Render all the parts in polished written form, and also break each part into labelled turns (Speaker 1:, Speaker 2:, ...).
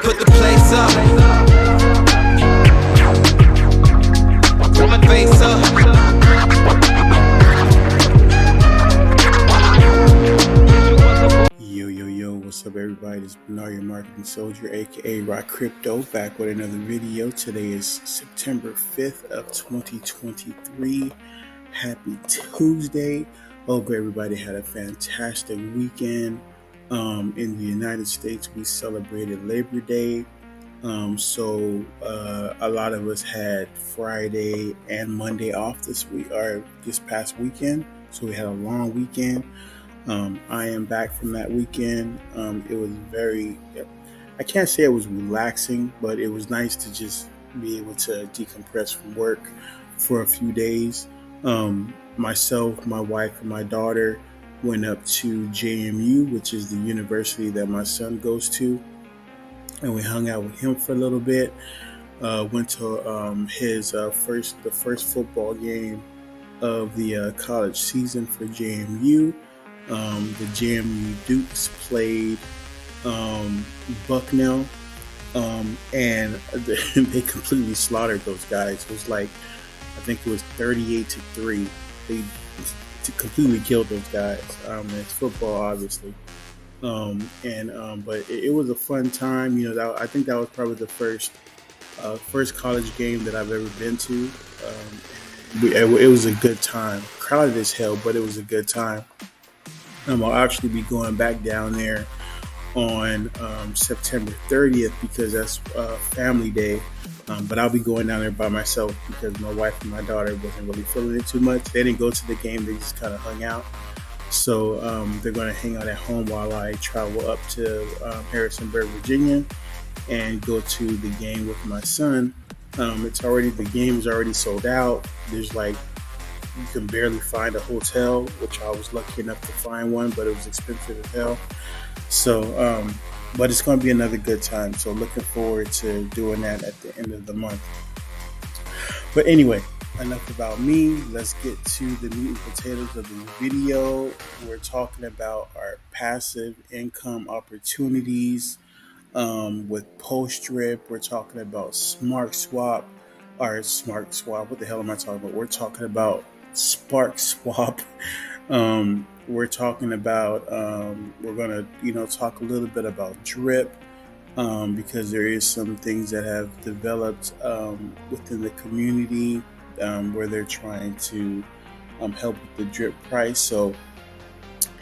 Speaker 1: put the place up. Throw my face up.
Speaker 2: Yo, what's up everybody? It's Bernard, your marketing soldier, aka Rock Crypto, back with another video. Today is September 5th of 2023. Happy Tuesday. Hope everybody had a fantastic weekend. In the United States, we celebrated Labor Day. So a lot of us had Friday and Monday off this past weekend. So we had a long weekend. I am back from that weekend. It was I can't say it was relaxing, but it was nice to just be able to decompress from work for a few days. Myself, my wife, and my daughter went up to JMU, which is the university that my son goes to, and we hung out with him for a little bit. Went to the first football game of the college season for JMU. The JMU Dukes played Bucknell, and they completely slaughtered those guys. It was like, I think it was 38-3. They completely killed those guys. It's football, obviously, but it was a fun time. I think that was probably the first college game that I've ever been to. It was a good time. Crowded as hell, but it was a good time. I'll actually be going back down there on September 30th because that's family day. But I'll be going down there by myself because my wife and my daughter wasn't really feeling it too much. They didn't go to the game. They just kind of hung out. So they're going to hang out at home while I travel up to Harrisonburg, Virginia, and go to the game with my son. The game is already sold out. There's you can barely find a hotel, which I was lucky enough to find one, but it was expensive as hell. So, but it's going to be another good time. So looking forward to doing that at the end of the month. But anyway, enough about me. Let's get to the meat and potatoes of the video. We're talking about our passive income opportunities with Pdrip. We're talking about Sparkswap. What the hell am I talking about? We're talking about Sparkswap. We're talking about we're gonna talk a little bit about Drip because there is some things that have developed within the community where they're trying to help with the Drip price. So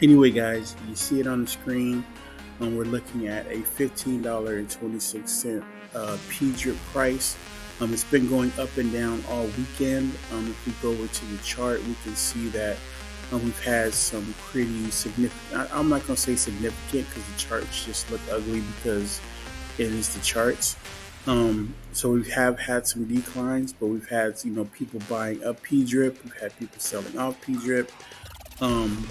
Speaker 2: anyway, guys, you see it on the screen. We're looking at a $15.26 Pdrip price. It's been going up and down all weekend. If we go over to the chart, we can see that we've had some pretty significant, I'm not going to say significant because the charts just look ugly because it is the charts. So we have had some declines, but we've had people buying up Pdrip. We've had people selling off Pdrip.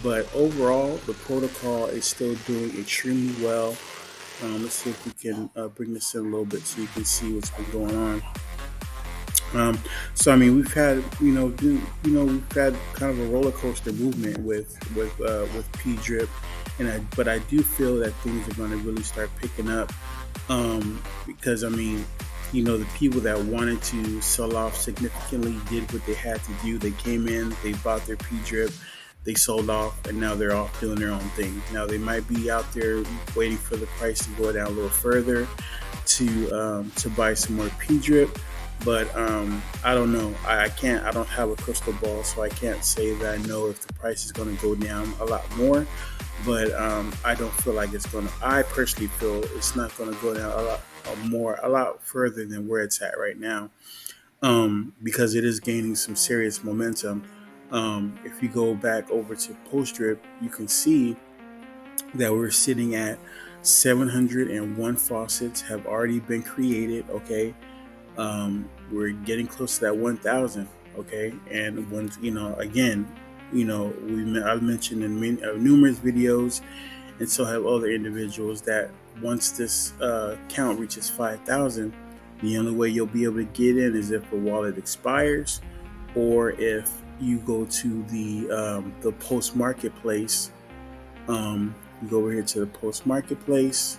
Speaker 2: But overall, the protocol is still doing extremely well. Let's see if we can bring this in a little bit so you can see what's been going on. So we've had we've had kind of a roller coaster movement with Pdrip, but I do feel that things are going to really start picking up because the people that wanted to sell off significantly did what they had to do. They came in, they bought their Pdrip, they sold off, and now they're off doing their own thing. Now they might be out there waiting for the price to go down a little further to buy some more Pdrip. But I don't know. I don't have a crystal ball, so I can't say that I know if the price is going to go down a lot more. But I don't feel like it's going to. I personally feel it's not going to go down a lot further than where it's at right now, because it is gaining some serious momentum. If you go back over to Pdrip, you can see that we're sitting at 701 faucets have already been created. Okay. We're getting close to that 1,000, okay? And when I've mentioned in numerous videos, and so have other individuals, that once this count reaches 5,000, the only way you'll be able to get in is if the wallet expires, or if you go to the post marketplace. You go over here to the post marketplace,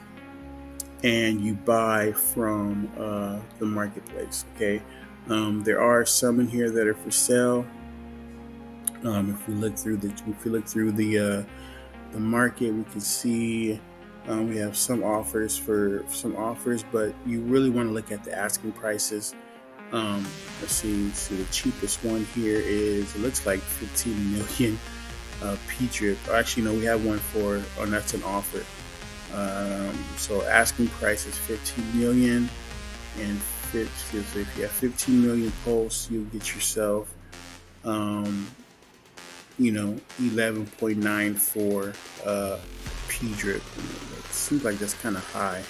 Speaker 2: and you buy from the marketplace. Okay, there are some in here that are for sale. If we look through the market, we can see we have some offers, but you really want to look at the asking prices. Let's see. The cheapest one here is, it looks like 15 million Pdrip. Actually, no, we have one for, and that's an offer. So asking price is 15 million, and if you have 15 million posts, you'll get yourself, 11.94 Pdrip. It seems like that's kind of high.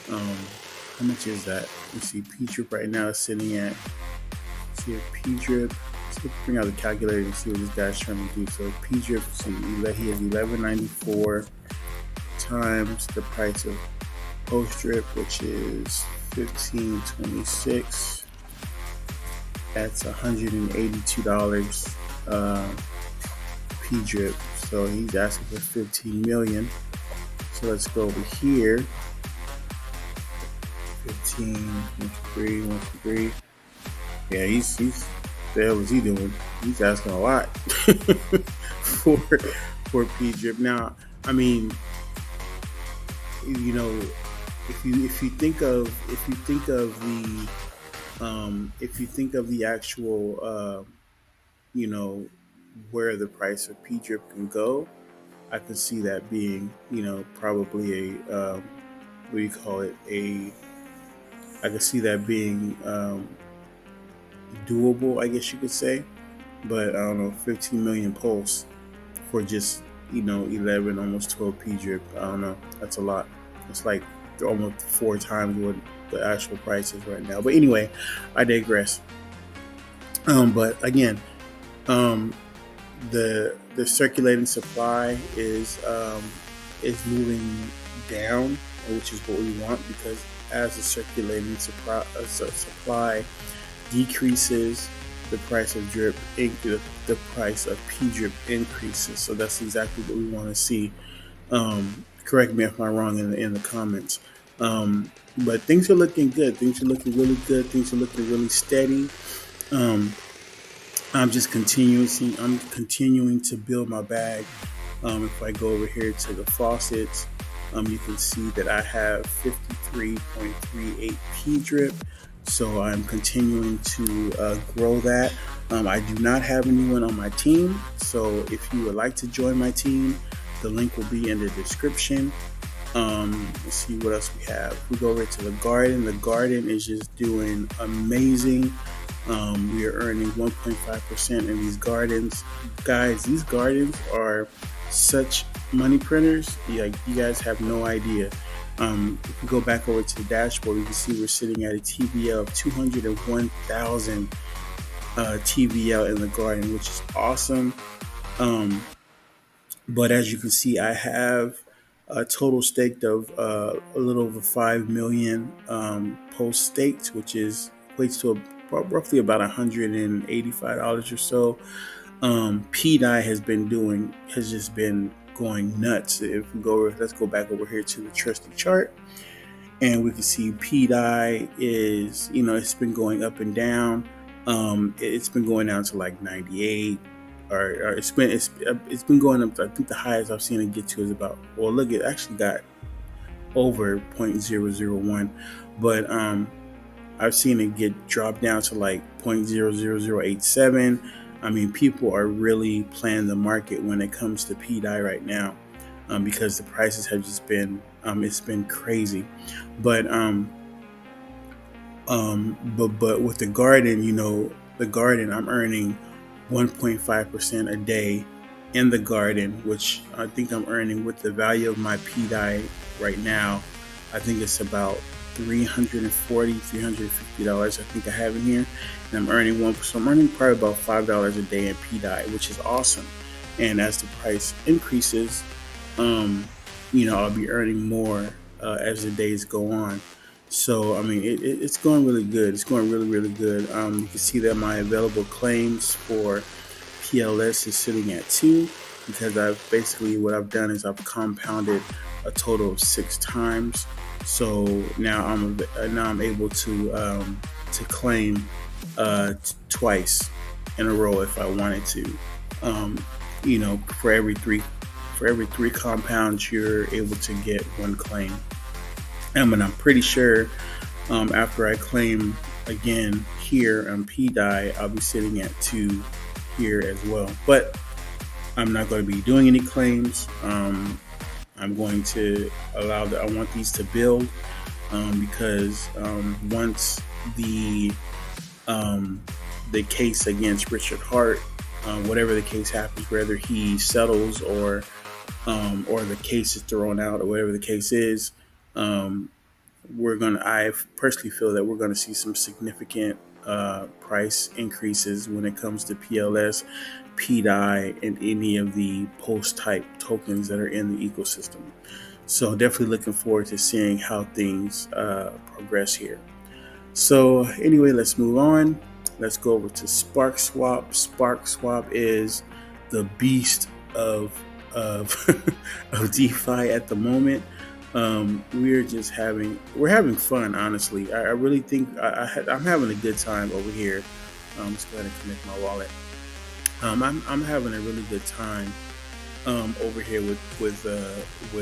Speaker 2: How much is that? You see, Pdrip right now is sitting at, see if Pdrip, let's bring out the calculator and see what this guy's trying to do. So Pdrip, see, he has 11.94 times the price of Pdrip, which is 15.26. That's $182 Pdrip. So he's asking for 15 million. So let's go over here. 15, 123. Yeah, he's the hell is he doing? He's asking a lot for Pdrip. Now, I mean, if you think of the actual where the price of Pdrip can go, I could see that being probably a what do you call it, I could see that being doable, I guess you could say. But I don't know, 15 million pulse for just 11, almost 12 Pdrip. I don't know, that's a lot. It's like almost 4 times what the actual price is right now. But anyway, I digress. But again, the circulating supply is moving down, which is what we want, because as the circulating supply decreases, the price of the price of Pdrip increases. So that's exactly what we want to see. Correct me if I'm wrong in the comments. But things are looking good. Things are looking really good. Things are looking really steady. I'm continuing to build my bag. If I go over here to the faucets, you can see that I have 53.38 Pdrip. So I'm continuing to grow that. I do not have anyone on my team. So if you would like to join my team, the link will be in the description. Let's see what else we have. We go over to the garden. The garden is just doing amazing. We are earning 1.5% in these gardens. Guys, these gardens are such money printers. You guys have no idea. If we go back over to the dashboard, you can see we're sitting at a TVL of 201,000 TVL in the garden, which is awesome. But as you can see, I have a total staked of a little over 5 million post staked, which equates to roughly about $185 or so. PDI has just been going nuts. If we let's go back over here to the trusted chart, and we can see PDI is, it's been going up and down. It's been going down to like 98, or it's been going up. I think the highest I've seen it get to is about, well, look, it actually got over 0.001, but I've seen it get dropped down to like 0.00087. I mean, people are really playing the market when it comes to PDI right now, because the prices have just been, it's been crazy. But with the garden, I'm earning 1.5% a day in the garden, which I think I'm earning, with the value of my PDI right now, I think it's about $350 I think I have in here, and I'm earning so I'm earning probably about $5 a day in PDI, which is awesome. And as the price increases, I'll be earning more as the days go on. So I mean, it's going really good. It's going really, really good. You can see that my available claims for PLS is sitting at 2, because what I've done is I've compounded a total of 6 times. So now I'm able to claim twice in a row if I wanted to. Um, for every three compounds, you're able to get one claim. And I'm pretty sure after I claim again here on PDI, I'll be sitting at 2 here as well. But I'm not going to be doing any claims. I'm going to I want these to build because once the case against Richard Hart, whatever the case happens, whether he settles or the case is thrown out or whatever the case is, I personally feel that we're gonna see some significant price increases when it comes to PLS, PDI, and any of the post type tokens that are in the ecosystem. So definitely looking forward to seeing how things progress here. So anyway, let's move on. Let's go over to Sparkswap. Sparkswap is the beast of of DeFi at the moment. We're having fun. Honestly, I really think I'm having a good time over here. Let's go ahead and connect my wallet. I'm having a really good time over here with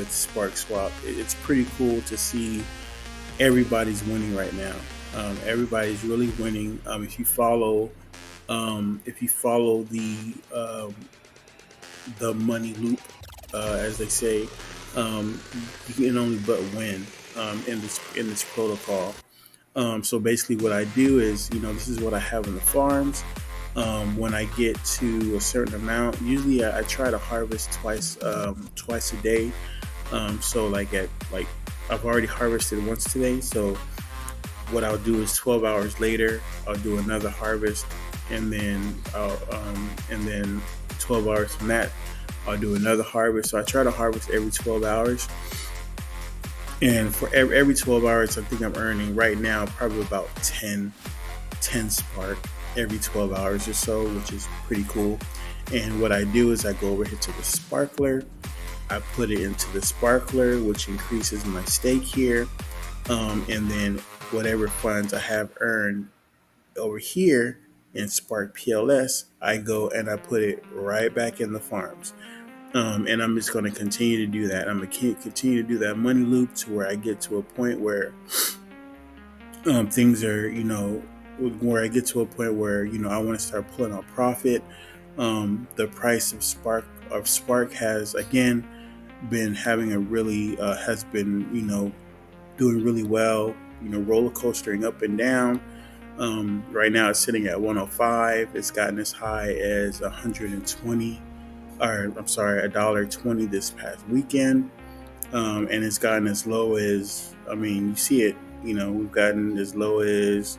Speaker 2: Sparkswap. It's pretty cool to see everybody's winning right now. Everybody's really winning. If you follow the money loop, as they say, you can only but win in this protocol. So basically, what I do is, this is what I have in the farms. When I get to a certain amount, usually I try to harvest twice a day. So I've already harvested once today. So what I'll do is 12 hours later, I'll do another harvest, and then 12 hours from that, I'll do another harvest. So I try to harvest every 12 hours. And for every 12 hours, I think I'm earning right now probably about 10 Spark every 12 hours or so, which is pretty cool. And what I do is I go over here to the Sparkler. I put it into the Sparkler, which increases my stake here. And then whatever funds I have earned over here in Spark PLS, I go and I put it right back in the farms. And I'm just going to continue to do that. I'm going to continue to do that money loop to where I get to a point where things are, where I get to a point where, I want to start pulling out profit. The price of Spark has, again, been having has been, doing really well, roller coastering up and down. Right now it's sitting at 105. It's gotten as high as 120, or I'm sorry, $1.20 this past weekend. And it's gotten as low as, you see it, we've gotten as low as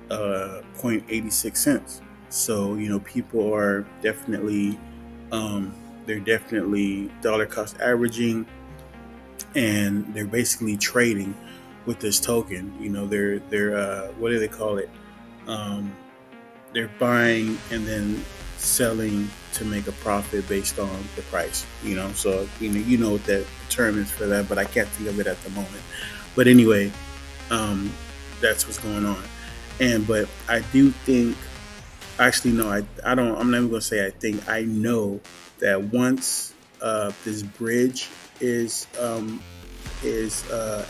Speaker 2: 0.86 cents. So, people are definitely, they're definitely dollar cost averaging, and they're basically trading with this token. They're what do they call it? They're buying and then selling to make a profit based on the price. So you know what that term is for that, but I can't think of it at the moment. But anyway, that's what's going on. But I do think, actually no, I don't. I'm not even going to say I think. I know that once this bridge is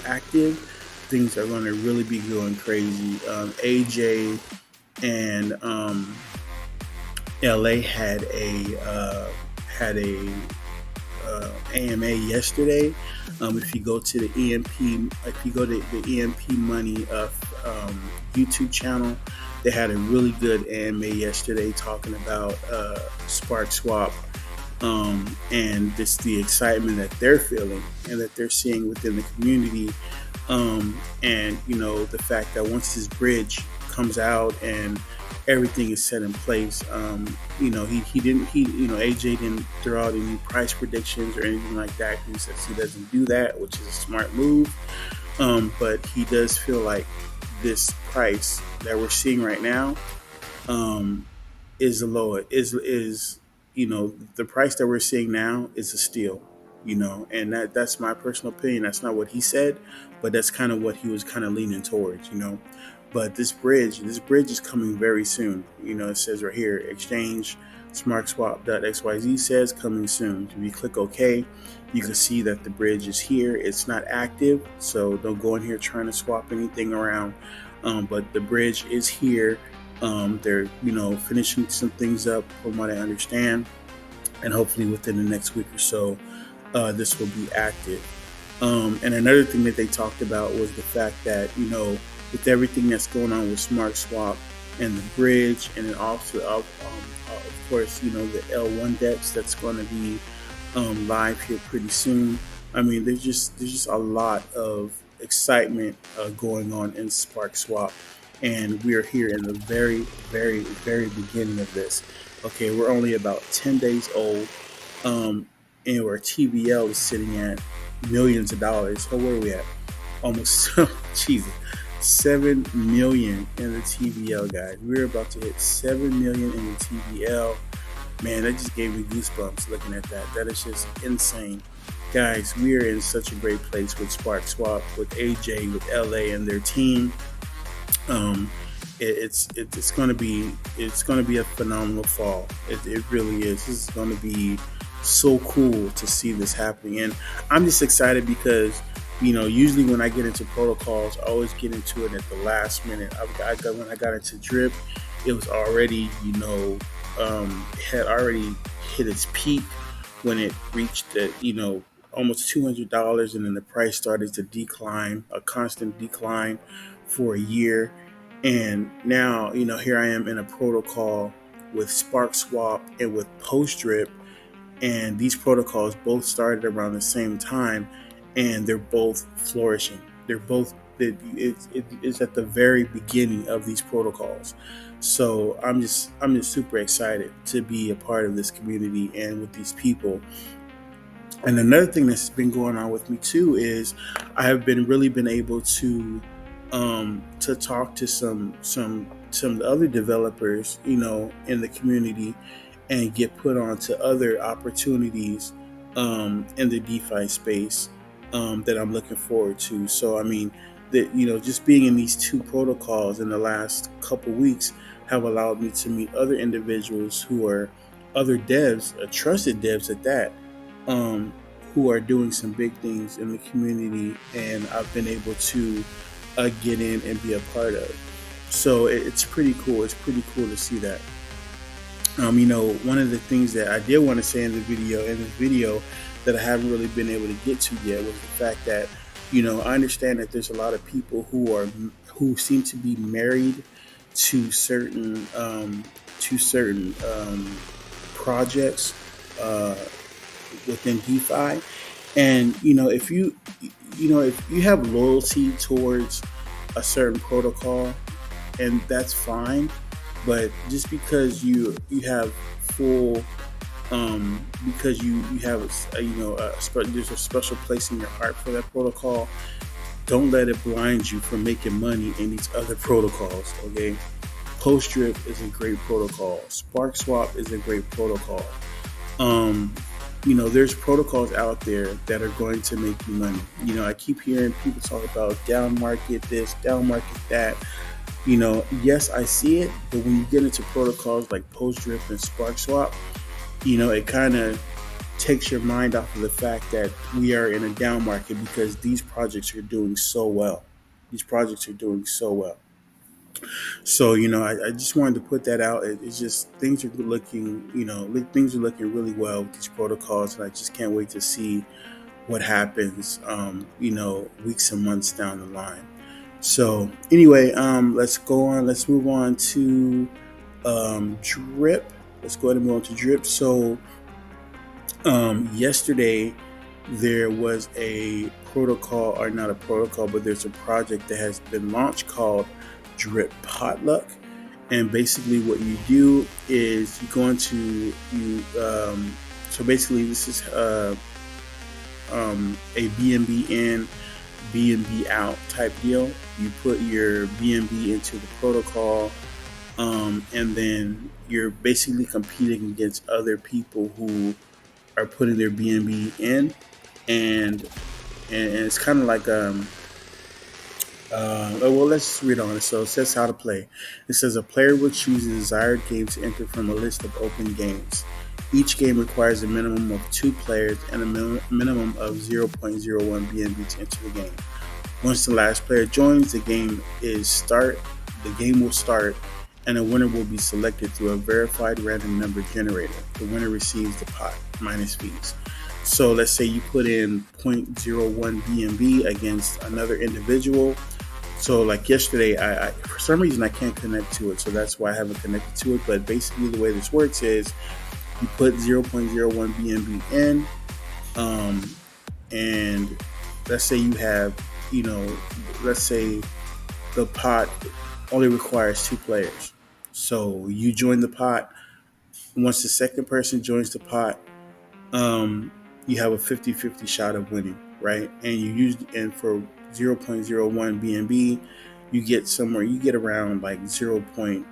Speaker 2: active, things are going to really be going crazy. AJ and LA had a AMA yesterday. If you go to the BNBMiner YouTube channel, they had a really good AMA yesterday talking about Sparkswap. And this the excitement that they're feeling and that they're seeing within the community, and the fact that once this bridge comes out and everything is set in place, AJ didn't throw out any price predictions or anything like that. He says he doesn't do that, which is a smart move. But he does feel like this price that we're seeing right now is the lower, the price that we're seeing now is a steal. and that's my personal opinion. That's not what he said, but that's kind of what he was kind of leaning towards. But this bridge is coming very soon. It says right here, exchange smartswap.xyz says coming soon. If you click OK, you can see that the bridge is here. It's not active, so don't go in here trying to swap anything around. But the bridge is here. They're finishing some things up from what I understand, and hopefully within the next week or so, this will be active. And another thing that they talked about was the fact that with everything that's going on with SmartSwap and the bridge, and then also of course the L1 DEX that's going to be live here pretty soon. I mean, there's just a lot of excitement going on in SparkSwap, and we are here in the very, very, very beginning of this. Okay, we're only about 10 days old, and where TVL is sitting at millions of dollars. So where are we at? Almost, Jesus, 7 million in the TVL, guys. We're about to hit 7 million in the TVL. Man, that just gave me goosebumps looking at that. That is just insane. Guys, we are in such a great place with SparkSwap, with AJ, with LA and their team. It's going to be a phenomenal fall. It really is. This is going to be so cool to see this happening, and I'm just excited because usually when I get into protocols, I always get into it at the last minute. When I got into Drip, it was already had already hit its peak when it reached almost $200, and then the price started to decline, a constant decline for a year. And now, here I am in a protocol with SparkSwap and with Pdrip, and these protocols both started around the same time, and they're both flourishing. It's at the very beginning of these protocols. So I'm just super excited to be a part of this community and with these people. And another thing that's been going on with me too is I have really been able to talk to some other developers, in the community, and get put onto other opportunities in the DeFi space that I'm looking forward to. So I mean, just being in these two protocols in the last couple weeks have allowed me to meet other individuals who are other devs, trusted devs at that, who are doing some big things in the community, and I've been able to get in and be a part of. So it's pretty cool. It's pretty cool to see that. One of the things that I did want to say in this video that I haven't really been able to get to yet was the fact that, I understand that there's a lot of people who seem to be married to certain projects within DeFi, and if you have loyalty towards a certain protocol, and that's fine. But just because you have full, because you have there's a special place in your heart for that protocol, don't let it blind you from making money in these other protocols. Okay, Pdrip is a great protocol. SparkSwap is a great protocol. There's protocols out there that are going to make you money. I keep hearing people talk about down market this, down market that. Yes, I see it, but when you get into protocols like Pdrip and SparkSwap, it kind of takes your mind off of the fact that we are in a down market because these projects are doing so well. So, I just wanted to put that out. It's just things are looking really well with these protocols, and I just can't wait to see what happens, weeks and months down the line. So anyway, let's go on. Let's move on to Drip. Let's go ahead and move on to Drip. So yesterday there was a protocol, or not a protocol, but there's a project that has been launched called Drip Potluck. And basically what you do is you go into so basically this is a BNB in, BNB out type deal. You put your BNB into the protocol, and then you're basically competing against other people who are putting their BNB in, and it's kind of like well, let's read on it. So it says how to play. It says a player will choose a desired game to enter from a list of open games. Each game requires a minimum of 2 players and a minimum of 0.01 BNB to enter the game. Once the last player joins, the game will start, and a winner will be selected through a verified random number generator. The winner receives the pot minus fees. So let's say you put in 0.01 BNB against another individual. So like yesterday, I for some reason I can't connect to it, so that's why I haven't connected to it. But basically the way this works is you put 0.01 BNB in, and let's say you have, let's say the pot only requires 2 players. So you join the pot. Once the second person joins the pot, you have a 50-50 shot of winning, right? And for 0.01 BNB, you get around like 0.017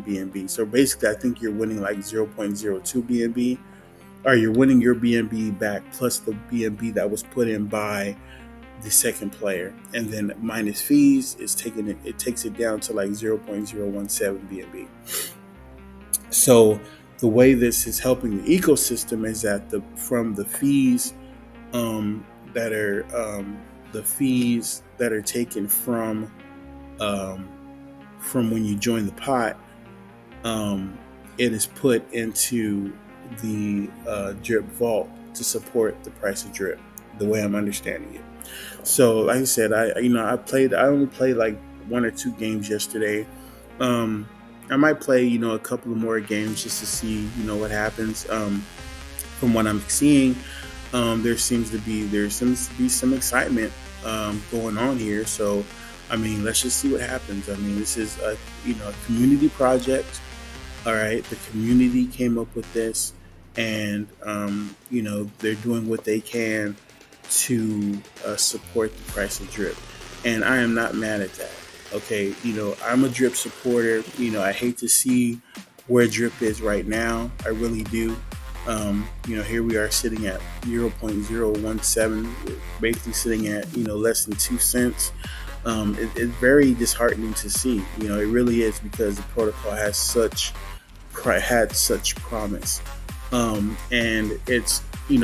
Speaker 2: BNB. So basically, I think you're winning like 0.02 BNB, or you're winning your BNB back plus the BNB that was put in by the second player, and then minus fees it takes it down to like 0.017 BNB. So the way this is helping the ecosystem is that from the fees that are taken from when you join the pot, it is put into the Drip vault to support the price of Drip, the way I'm understanding it. So like I said, I only played like 1 or 2 games yesterday. I might play, a couple of more games just to see, what happens. From what I'm seeing, there seems to be some excitement going on here. So, let's just see what happens. This is a community project. All right, the community came up with this, and they're doing what they can to support the price of Drip, and I am not mad at that. Okay, I'm a Drip supporter. I hate to see where Drip is right now. I really do. Here we are sitting at 0.017, basically sitting at, less than 2 cents. It's very disheartening to see. It really is, because the protocol has had such promise. And it's, as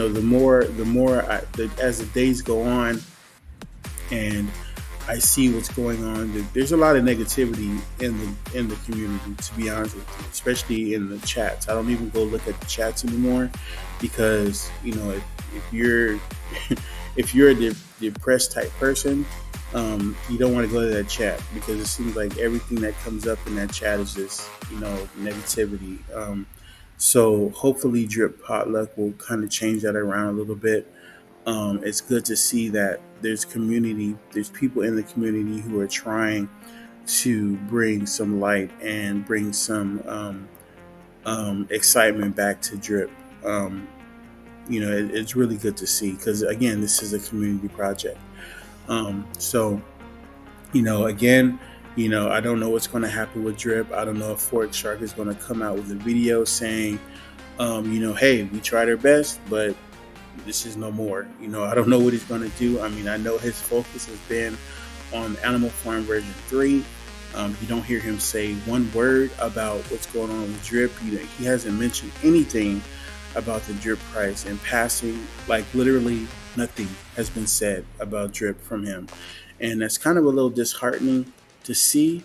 Speaker 2: the days go on and I see what's going on, there's a lot of negativity in the community, to be honest with you, especially in the chats. I don't even go look at the chats anymore, because if you're a depressed type person, you don't want to go to that chat, because it seems like everything that comes up in that chat is just negativity. So hopefully Drip Potluck will kind of change that around a little bit. It's good to see that there's people in the community who are trying to bring some light and bring some excitement back to Drip. It's really good to see, because again, this is a community project. So again, I don't know what's going to happen with Drip. I don't know if Fork Shark is going to come out with a video saying, hey, we tried our best, but this is no more. I don't know what he's going to do. I know his focus has been on Animal Farm version 3. You don't hear him say one word about what's going on with Drip. He hasn't mentioned anything about the Drip price, and passing, like literally nothing has been said about Drip from him. And that's kind of a little disheartening to see,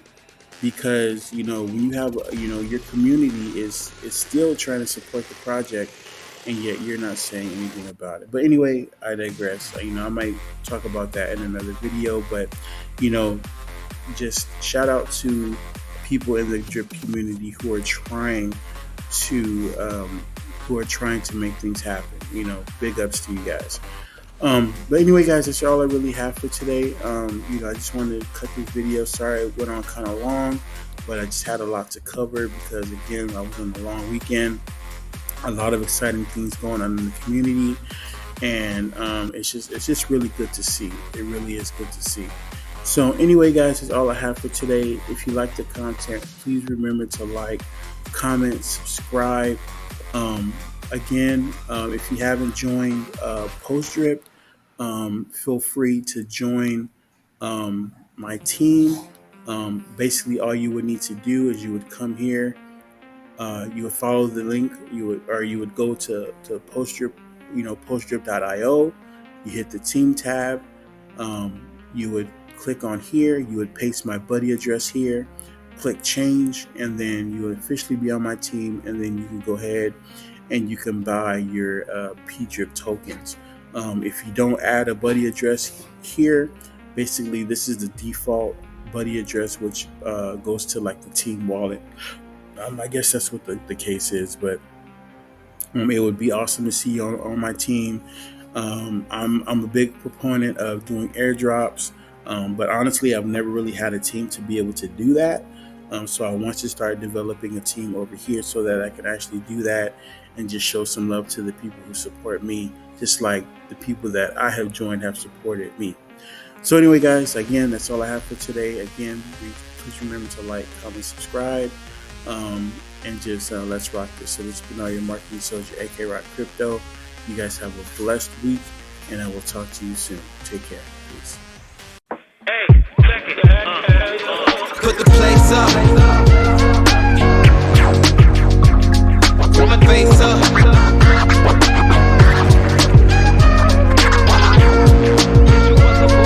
Speaker 2: because when you have your community is still trying to support the project, and yet you're not saying anything about it. But anyway, I digress. I might talk about that in another video, but just shout out to people in the Drip community who are trying to make things happen. Big ups to you guys. But anyway, guys, that's all I really have for today. I just wanted to cut this video. Sorry it went on kind of long, but I just had a lot to cover, because again, I was on a long weekend. A lot of exciting things going on in the community, and it's just really good to see. It really is good to see. So anyway, guys, that's all I have for today. If you like the content, please remember to like, comment, subscribe. Again, if you haven't joined Pdrip, feel free to join my team. Basically, all you would need to do is you would come here, you would follow the link, you would go to Pdrip, Pdrip.io. You hit the team tab. You would click on here. You would paste my buddy address here. Click change, and then you would officially be on my team. And then you can go ahead and you can buy your Pdrip tokens. If you don't add a buddy address here, basically this is the default buddy address, which goes to like the team wallet. I guess that's what the case is, but it would be awesome to see you on my team. I'm a big proponent of doing airdrops, but honestly, I've never really had a team to be able to do that. So I want to start developing a team over here so that I can actually do that and just show some love to the people who support me, just like the people that I have joined have supported me. So anyway, guys, again, that's all I have for today. Again, please remember to like, comment, subscribe, and just let's rock this. So this has been all your marketing soldier, aka Rock Crypto. You guys have a blessed week, and I will talk to you soon. Take care. Peace.
Speaker 1: Put the place up.